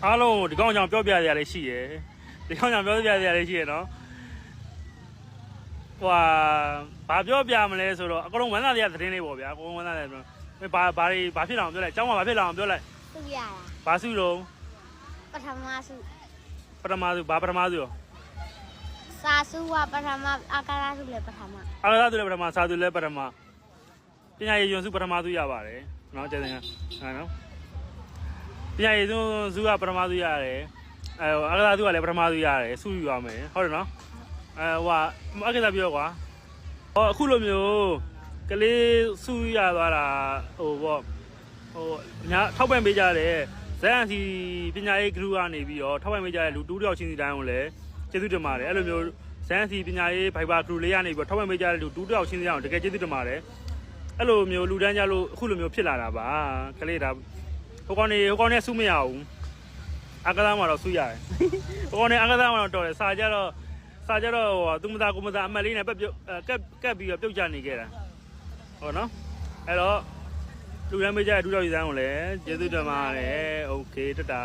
အားလုံးဒီကောင်းကြောင်ပြောပြရရလေးရှိရယ်ဒီကောင်းကြောင်ပြောပြရရလေးရှိရယ်နော်ဟွာဘာပြောပြမလဲဆိုတော့အကုန်လုံးဝမ်းသာတဲ့သတင်းလေးပေါ့ဗျာအကုန်လုံးဝမ်းသာတဲ့ဘာဖြစ်လာအောင်ပြောလိုက်အเจ้าမှာဘာဖြစ်လာအောင်ပြောလိုက်စုရတာဘာစုတော့ပထမစုဘာပထမစုရောစာစုကပထမအာကာရစုလည်းပထမအာကာရစုလည်းပထမစာစုလည်းပထမပညာရေးယွန်စုပထမစုရပါတယ်နော်ကျေးဇူးဟာနော်ပညာရေးစုကပထမစုရတယ်အာကာရစုကလည်းပထမစုရတယ်စုယူရမယ်ဟုတ်တယ်နော်ဟိုအကစားပြောကွာအခုလိုမျိုးကလေးစုရသွားတာဟိုပေါ့ညာထောက်ပံ့ပေးကြတယ်ဇန်စီပညာရေးဂရုကနေပြီးတော့ထောက်ပံ့ပေးကြတဲ့လူတူးတယောက်ချင်းစီတိုင်းကိုလည်းကျေးဇူးတင်ပါတယ်အဲ့လိုမျိုးဇန်စီပညာရေးဖိုင်ဘာဂရုလေးကနေပြီးတော့ထောက်ပံ့ပေးကြတဲ့လူတူးတယောက်ချင်းစီတိုင်းကိုတကယ်ကျေးဇူးတင်ပါတယ်အဲ့လိုမျိုးလူတန်းကြလို့အခုလိုမျိုးဖြစ်လာတာပါကလေးဒါဟိုကောင်နဲ့စုမရဘူးအကစားမှာတော့စုရတယ်ဟိုကောင်နဲ့အကစားမှာတော့တော်တယ်စာကြတော့သူမသားကိုမသားအမတ်လေးနဲ့ကပ်ပြီးတော့ပြုတ်ကျနေခဲ့တာဟုတ်နော်အဲ့တော့လူရမ်းမေးကြတဲ့ဒူတော်ယူစမ်းကိုလည်းကျေးဇူးတင်ပါတယ်โอเคတတာ